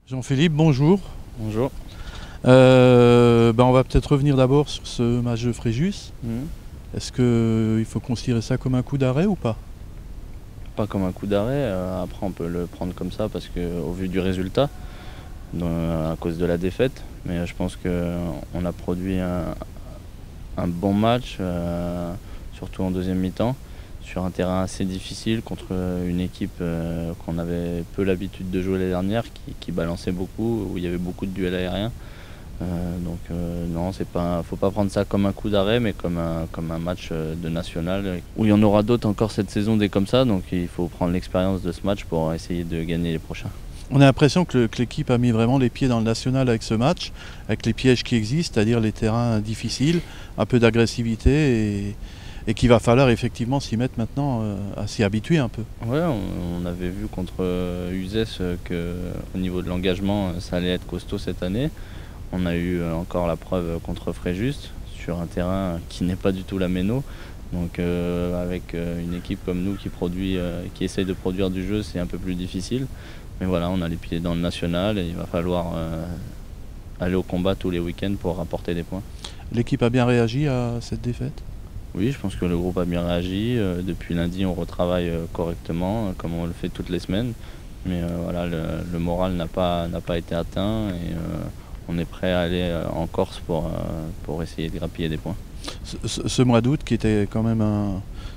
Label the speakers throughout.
Speaker 1: Jean-Philippe, bonjour.
Speaker 2: Bonjour.
Speaker 1: On va peut-être revenir d'abord sur ce match de Fréjus. Est-ce qu'il faut considérer ça comme un coup d'arrêt ou pas?
Speaker 2: Pas comme un coup d'arrêt, après on peut le prendre comme ça parce qu'au vu du résultat, à cause de la défaite, mais je pense qu'on a produit un bon match, surtout en deuxième mi-temps, sur un terrain assez difficile contre une équipe qu'on avait peu l'habitude de jouer l'année dernière, qui balançait beaucoup, où il y avait beaucoup de duels aériens. Non, faut pas prendre ça comme un coup d'arrêt, mais comme un match de national, où il y en aura d'autres encore cette saison des comme ça, donc il faut prendre l'expérience de ce match pour essayer de gagner les prochains.
Speaker 1: On a l'impression que l'équipe a mis vraiment les pieds dans le national avec ce match, avec les pièges qui existent, c'est-à-dire les terrains difficiles, un peu d'agressivité et qu'il va falloir effectivement s'y mettre maintenant, à s'y habituer un peu.
Speaker 2: Ouais, on avait vu contre Uzès qu'au niveau de l'engagement, ça allait être costaud cette année. On a eu encore la preuve contre Fréjus sur un terrain qui n'est pas du tout la Méno. Donc avec une équipe comme nous qui essaye de produire du jeu, c'est un peu plus difficile. Mais voilà, on a les pieds dans le national et il va falloir aller au combat tous les week-ends pour rapporter des points.
Speaker 1: L'équipe a bien réagi à cette défaite?
Speaker 2: Oui, je pense que le groupe a bien réagi. Depuis lundi, on retravaille correctement, comme on le fait toutes les semaines. Mais voilà, le moral n'a pas été atteint et on est prêt à aller en Corse pour essayer de grappiller des points.
Speaker 1: Ce mois d'août qui était quand même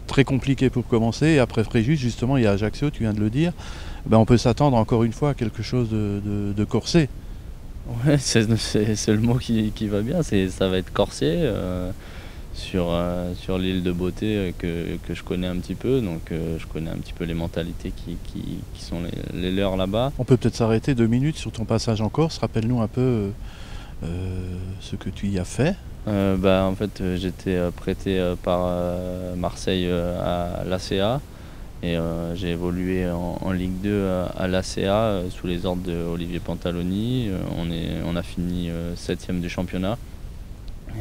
Speaker 1: très compliqué pour commencer, et après Fréjus, justement, il y a Ajaccio, tu viens de le dire, on peut s'attendre encore une fois à quelque chose de corsé.
Speaker 2: Ouais, c'est le mot qui va bien, ça va être corsé. Sur l'île de Beauté que je connais un petit peu, donc je connais un petit peu les mentalités qui sont les leurs là-bas.
Speaker 1: On peut peut-être s'arrêter 2 minutes sur ton passage en Corse, rappelle-nous un peu ce que tu y as fait.
Speaker 2: En fait j'étais prêté par Marseille à l'ACA et j'ai évolué en Ligue 2 à l'ACA sous les ordres d'Olivier Pantaloni. On a fini 7e du championnat.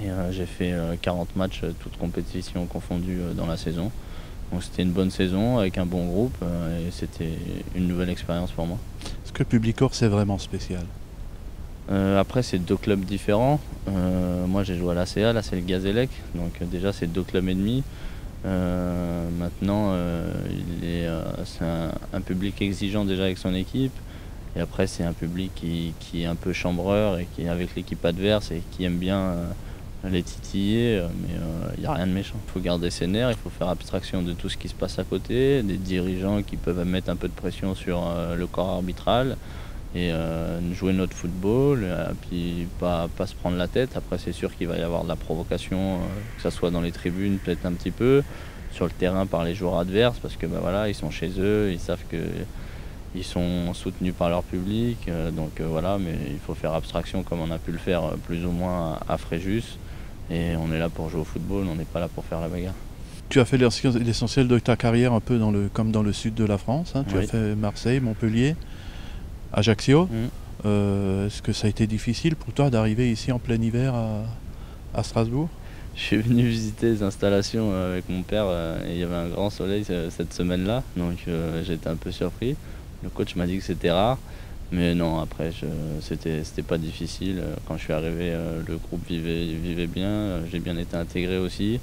Speaker 2: Et j'ai fait 40 matchs, toutes compétitions confondues dans la saison. Donc c'était une bonne saison avec un bon groupe et c'était une nouvelle expérience pour moi.
Speaker 1: Est-ce que le public corse est vraiment spécial?
Speaker 2: Après c'est 2 clubs différents. Moi j'ai joué à l'ACA, là c'est le Gazélec, donc déjà c'est 2 clubs et demi. Maintenant c'est un public exigeant déjà avec son équipe. Et après c'est un public qui est un peu chambreur et qui est avec l'équipe adverse et qui aime bien les titiller, mais il n'y a rien de méchant. Il faut garder ses nerfs, il faut faire abstraction de tout ce qui se passe à côté, des dirigeants qui peuvent mettre un peu de pression sur le corps arbitral et jouer notre football, puis pas se prendre la tête. Après c'est sûr qu'il va y avoir de la provocation, que ce soit dans les tribunes peut-être un petit peu, sur le terrain par les joueurs adverses, parce que voilà, ils sont chez eux, ils savent qu'ils sont soutenus par leur public, voilà, mais il faut faire abstraction comme on a pu le faire plus ou moins à Fréjus. Et on est là pour jouer au football, on n'est pas là pour faire la bagarre.
Speaker 1: Tu as fait l'essentiel de ta carrière un peu comme dans le sud de la France, hein. Tu
Speaker 2: Oui.
Speaker 1: as fait Marseille, Montpellier, Ajaccio. Est-ce que ça a été difficile pour toi d'arriver ici en plein hiver à Strasbourg?
Speaker 2: Je suis venu visiter les installations avec mon père et il y avait un grand soleil cette semaine-là, donc j'étais un peu surpris. Le coach m'a dit que c'était rare. Mais non, après, c'était pas difficile. Quand je suis arrivé, le groupe vivait bien. J'ai bien été intégré aussi.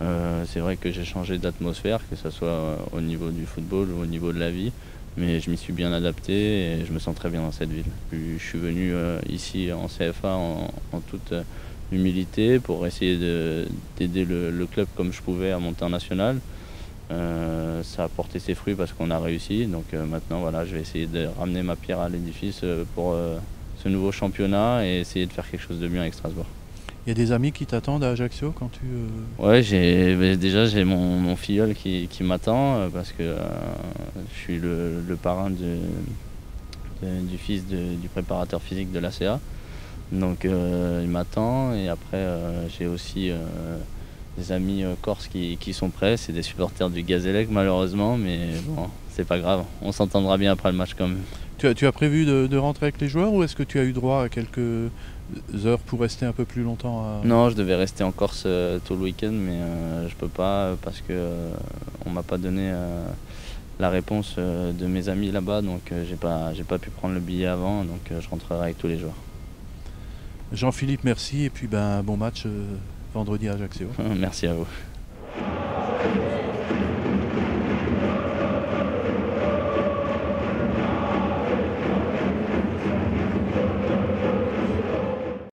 Speaker 2: C'est vrai que j'ai changé d'atmosphère, que ce soit au niveau du football ou au niveau de la vie. Mais je m'y suis bien adapté et je me sens très bien dans cette ville. Puis, je suis venu ici en CFA en toute humilité pour essayer d'aider le club comme je pouvais à monter en national. Ça a porté ses fruits parce qu'on a réussi, donc maintenant voilà, je vais essayer de ramener ma pierre à l'édifice pour ce nouveau championnat et essayer de faire quelque chose de bien avec Strasbourg.
Speaker 1: Il y a des amis qui t'attendent à Ajaccio quand tu...
Speaker 2: Ouais, déjà j'ai mon filleul qui m'attend parce que je suis le parrain du fils du préparateur physique de l'ACA, donc il m'attend. Et après j'ai aussi des amis corses qui sont prêts, c'est des supporters du Gazélec malheureusement, mais bon, c'est pas grave, on s'entendra bien après le match quand même.
Speaker 1: Tu as prévu de rentrer avec les joueurs ou est-ce que tu as eu droit à quelques heures pour rester un peu plus longtemps
Speaker 2: Non, je devais rester en Corse tout le week-end, mais je peux pas parce que on m'a pas donné la réponse de mes amis là-bas, donc j'ai pas pu prendre le billet avant, donc je rentrerai avec tous les joueurs.
Speaker 1: Jean-Philippe, merci et puis bon match vendredi à Ajaccio.
Speaker 2: Merci à vous.